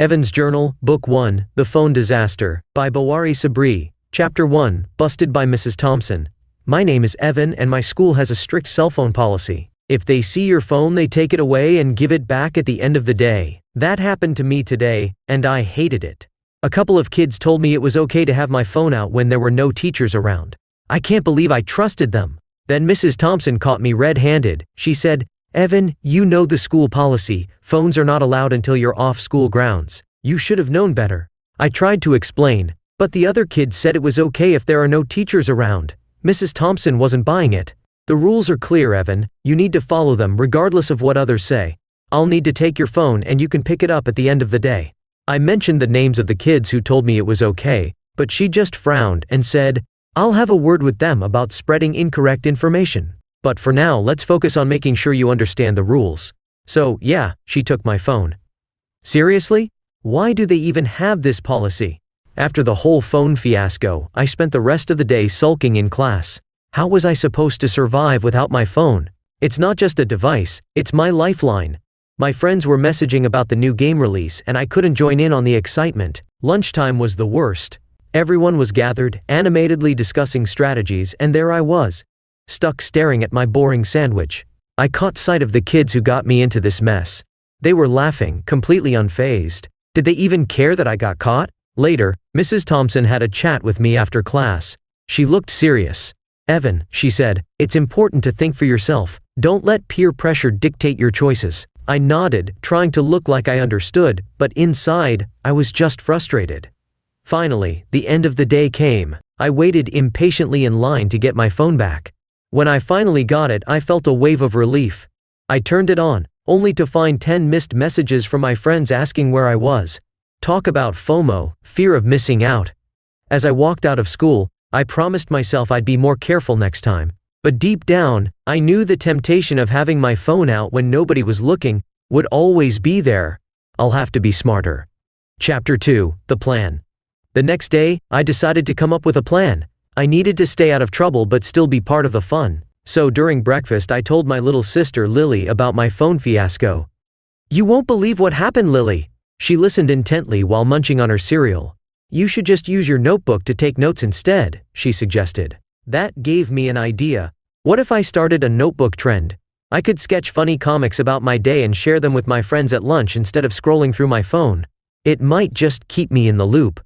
Evan's Journal, Book 1, The Phone Disaster, by Bawari Sabri. Chapter 1, Busted by Mrs. Thompson. My name is Evan and my school has a strict cell phone policy. If they see your phone, they take it away and give it back at the end of the day. That happened to me today, and I hated it. A couple of kids told me it was okay to have my phone out when there were no teachers around. I can't believe I trusted them. Then Mrs. Thompson caught me red-handed. She said, "Evan, you know the school policy. Phones are not allowed until you're off school grounds. You should have known better." I tried to explain, but the other kids said it was okay if there are no teachers around. Mrs. Thompson wasn't buying it. "The rules are clear, Evan. You need to follow them regardless of what others say. I'll need to take your phone and you can pick it up at the end of the day." I mentioned the names of the kids who told me it was okay, but she just frowned and said, "I'll have a word with them about spreading incorrect information. But for now, let's focus on making sure you understand the rules." So, yeah, she took my phone. Seriously? Why do they even have this policy? After the whole phone fiasco, I spent the rest of the day sulking in class. How was I supposed to survive without my phone? It's not just a device, it's my lifeline. My friends were messaging about the new game release and I couldn't join in on the excitement. Lunchtime was the worst. Everyone was gathered, animatedly discussing strategies, and there I was, stuck staring at my boring sandwich. I caught sight of the kids who got me into this mess. They were laughing, completely unfazed. Did they even care that I got caught? Later, Mrs. Thompson had a chat with me after class. She looked serious. "Evan," she said, "it's important to think for yourself. Don't let peer pressure dictate your choices." I nodded, trying to look like I understood, but inside, I was just frustrated. Finally, the end of the day came. I waited impatiently in line to get my phone back. When I finally got it, I felt a wave of relief. I turned it on, only to find 10 missed messages from my friends asking where I was. Talk about FOMO, fear of missing out. As I walked out of school, I promised myself I'd be more careful next time. But deep down, I knew the temptation of having my phone out when nobody was looking would always be there. I'll have to be smarter. Chapter 2, The Plan. The next day, I decided to come up with a plan. I needed to stay out of trouble but still be part of the fun. So during breakfast I told my little sister Lily about my phone fiasco. "You won't believe what happened, Lily." She listened intently while munching on her cereal. "You should just use your notebook to take notes instead," she suggested. That gave me an idea. What if I started a notebook trend? I could sketch funny comics about my day and share them with my friends at lunch instead of scrolling through my phone. It might just keep me in the loop.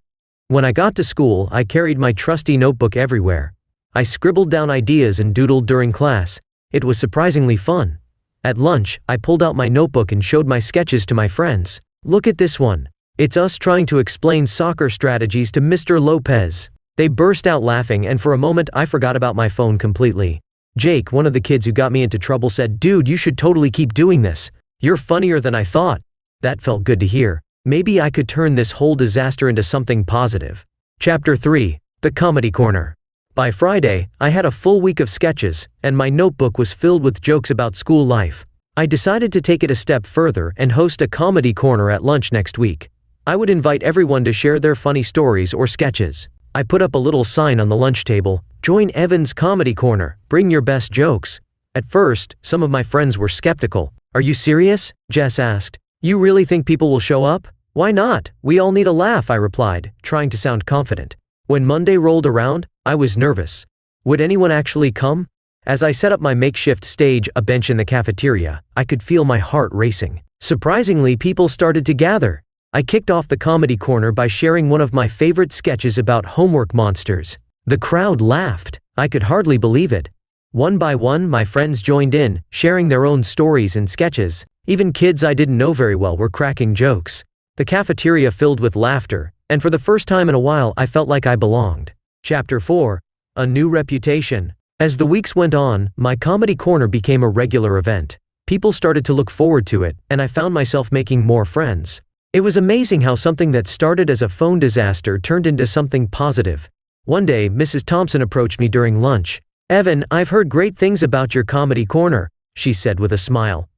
When I got to school, I carried my trusty notebook everywhere. I scribbled down ideas and doodled during class. It was surprisingly fun. At lunch, I pulled out my notebook and showed my sketches to my friends. "Look at this one. It's us trying to explain soccer strategies to Mr. Lopez." They burst out laughing and for a moment I forgot about my phone completely. Jake, one of the kids who got me into trouble, said, "Dude, you should totally keep doing this. You're funnier than I thought." That felt good to hear. Maybe I could turn this whole disaster into something positive. Chapter 3, The Comedy Corner. By Friday, I had a full week of sketches, and my notebook was filled with jokes about school life. I decided to take it a step further and host a comedy corner at lunch next week. I would invite everyone to share their funny stories or sketches. I put up a little sign on the lunch table, "Join Evan's Comedy Corner, bring your best jokes." At first, some of my friends were skeptical. "Are you serious?" Jess asked. "You really think people will show up?" "Why not? We all need a laugh," I replied, trying to sound confident. When Monday rolled around, I was nervous. Would anyone actually come? As I set up my makeshift stage, a bench in the cafeteria, I could feel my heart racing. Surprisingly, people started to gather. I kicked off the comedy corner by sharing one of my favorite sketches about homework monsters. The crowd laughed. I could hardly believe it. One by one, my friends joined in, sharing their own stories and sketches. Even kids I didn't know very well were cracking jokes. The cafeteria filled with laughter, and for the first time in a while I felt like I belonged. Chapter 4, A New Reputation. As the weeks went on, my comedy corner became a regular event. People started to look forward to it, and I found myself making more friends. It was amazing how something that started as a phone disaster turned into something positive. One day, Mrs. Thompson approached me during lunch. "Evan, I've heard great things about your comedy corner," she said with a smile.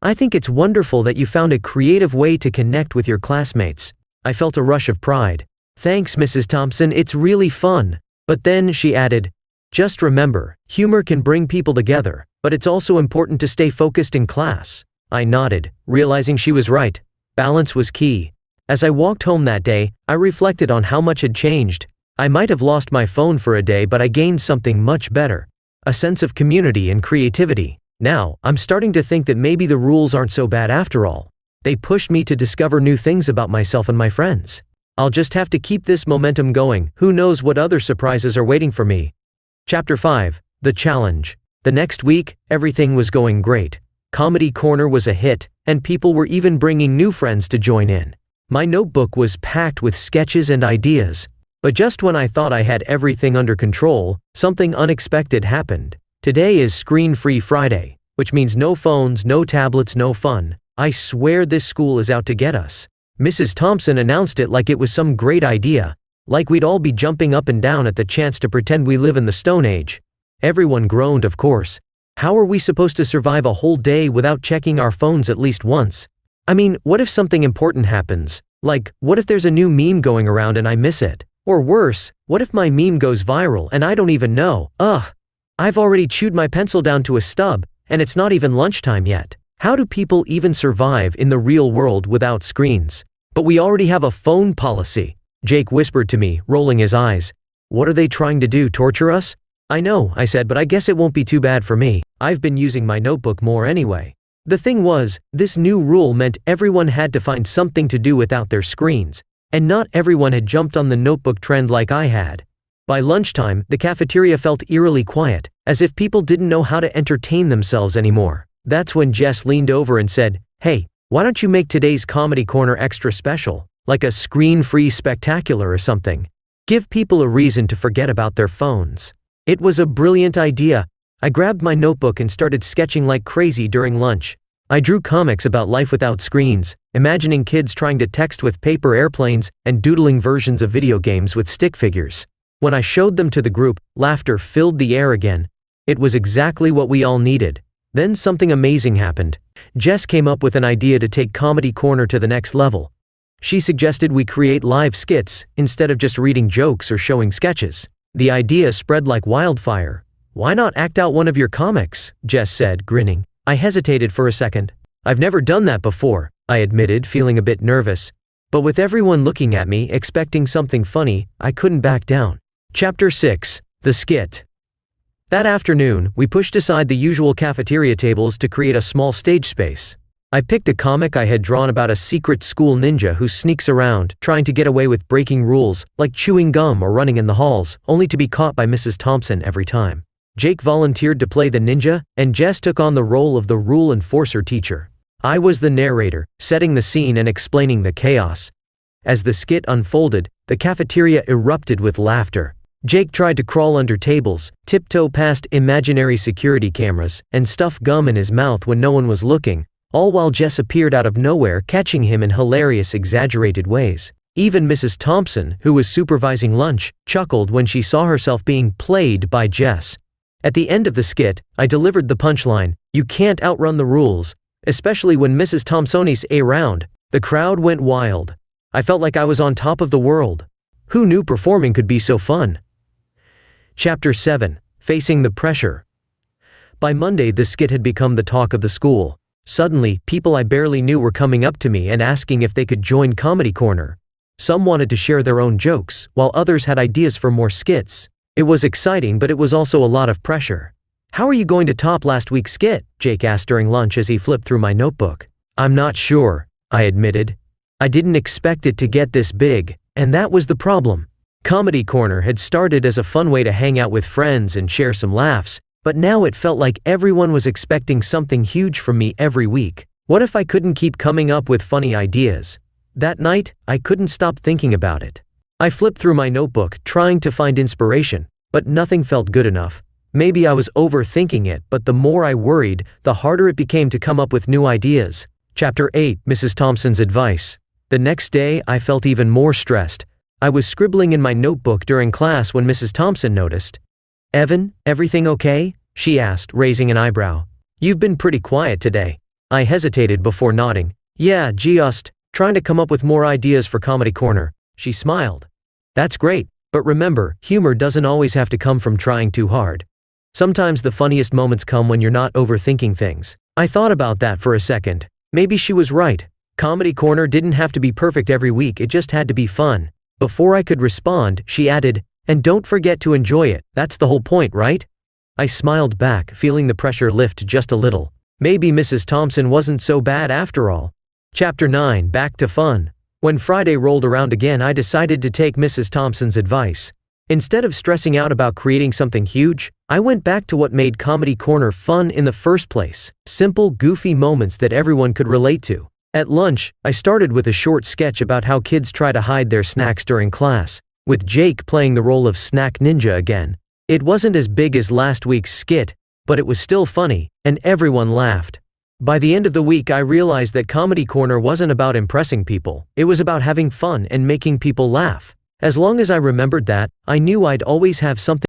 "I think it's wonderful that you found a creative way to connect with your classmates." I felt a rush of pride. "Thanks, Mrs. Thompson, it's really fun." But then she added, "Just remember, humor can bring people together, but it's also important to stay focused in class." I nodded, realizing she was right. Balance was key. As I walked home that day, I reflected on how much had changed. I might have lost my phone for a day, but I gained something much better. A sense of community and creativity. Now, I'm starting to think that maybe the rules aren't so bad after all. They pushed me to discover new things about myself and my friends. I'll just have to keep this momentum going. Who knows what other surprises are waiting for me. Chapter 5. The Challenge. The next week, everything was going great. Comedy Corner was a hit, and people were even bringing new friends to join in. My notebook was packed with sketches and ideas. But just when I thought I had everything under control, something unexpected happened. Today is Screen-Free Friday, which means no phones, no tablets, no fun. I swear this school is out to get us. Mrs. Thompson announced it like it was some great idea, like we'd all be jumping up and down at the chance to pretend we live in the Stone Age. Everyone groaned, of course. How are we supposed to survive a whole day without checking our phones at least once? I mean, what if something important happens? Like, what if there's a new meme going around and I miss it? Or worse, what if my meme goes viral and I don't even know? Ugh! I've already chewed my pencil down to a stub, and it's not even lunchtime yet. How do people even survive in the real world without screens? But we already have a phone policy, Jake whispered to me, rolling his eyes. What are they trying to do, torture us? I know, I said, but I guess it won't be too bad for me. I've been using my notebook more anyway. The thing was, this new rule meant everyone had to find something to do without their screens, and not everyone had jumped on the notebook trend like I had. By lunchtime, the cafeteria felt eerily quiet, as if people didn't know how to entertain themselves anymore. That's when Jess leaned over and said, "Hey, why don't you make today's Comedy Corner extra special, like a screen-free spectacular or something? Give people a reason to forget about their phones." It was a brilliant idea. I grabbed my notebook and started sketching like crazy during lunch. I drew comics about life without screens, imagining kids trying to text with paper airplanes and doodling versions of video games with stick figures. When I showed them to the group, laughter filled the air again. It was exactly what we all needed. Then something amazing happened. Jess came up with an idea to take Comedy Corner to the next level. She suggested we create live skits, instead of just reading jokes or showing sketches. The idea spread like wildfire. "Why not act out one of your comics?" Jess said, grinning. I hesitated for a second. "I've never done that before," I admitted, feeling a bit nervous. But with everyone looking at me, expecting something funny, I couldn't back down. Chapter 6. The Skit. That afternoon, we pushed aside the usual cafeteria tables to create a small stage space. I picked a comic I had drawn about a secret school ninja who sneaks around, trying to get away with breaking rules, like chewing gum or running in the halls, only to be caught by Mrs. Thompson every time. Jake volunteered to play the ninja, and Jess took on the role of the rule enforcer teacher. I was the narrator, setting the scene and explaining the chaos. As the skit unfolded, the cafeteria erupted with laughter. Jake tried to crawl under tables, tiptoe past imaginary security cameras, and stuff gum in his mouth when no one was looking, all while Jess appeared out of nowhere, catching him in hilarious, exaggerated ways. Even Mrs. Thompson, who was supervising lunch, chuckled when she saw herself being played by Jess. At the end of the skit, I delivered the punchline, "You can't outrun the rules," especially when Mrs. Thompson's around. The crowd went wild. I felt like I was on top of the world. Who knew performing could be so fun? Chapter 7. Facing the Pressure. By Monday, the skit had become the talk of the school. Suddenly, people I barely knew were coming up to me and asking if they could join Comedy Corner. Some wanted to share their own jokes, while others had ideas for more skits. It was exciting, but it was also a lot of pressure. "How are you going to top last week's skit?" Jake asked during lunch as he flipped through my notebook. "I'm not sure," I admitted. I didn't expect it to get this big, and that was the problem. Comedy Corner had started as a fun way to hang out with friends and share some laughs, but now it felt like everyone was expecting something huge from me every week. What if I couldn't keep coming up with funny ideas? That night, I couldn't stop thinking about it. I flipped through my notebook, trying to find inspiration, but nothing felt good enough. Maybe I was overthinking it, but the more I worried, the harder it became to come up with new ideas. Chapter 8. Mrs. Thompson's Advice. The next day, I felt even more stressed. I was scribbling in my notebook during class when Mrs. Thompson noticed. "Evan, everything okay?" she asked, raising an eyebrow. "You've been pretty quiet today." I hesitated before nodding. "Yeah, just trying to come up with more ideas for Comedy Corner." She smiled. "That's great, but remember, humor doesn't always have to come from trying too hard. Sometimes the funniest moments come when you're not overthinking things." I thought about that for a second. Maybe she was right. Comedy Corner didn't have to be perfect every week, it just had to be fun. Before I could respond, she added, "And don't forget to enjoy it, that's the whole point, right?" I smiled back, feeling the pressure lift just a little. Maybe Mrs. Thompson wasn't so bad after all. Chapter 9, Back to Fun. When Friday rolled around again, I decided to take Mrs. Thompson's advice. Instead of stressing out about creating something huge, I went back to what made Comedy Corner fun in the first place: simple, goofy moments that everyone could relate to. At lunch, I started with a short sketch about how kids try to hide their snacks during class, with Jake playing the role of snack ninja again. It wasn't as big as last week's skit, but it was still funny, and everyone laughed. By the end of the week, I realized that Comedy Corner wasn't about impressing people, it was about having fun and making people laugh. As long as I remembered that, I knew I'd always have something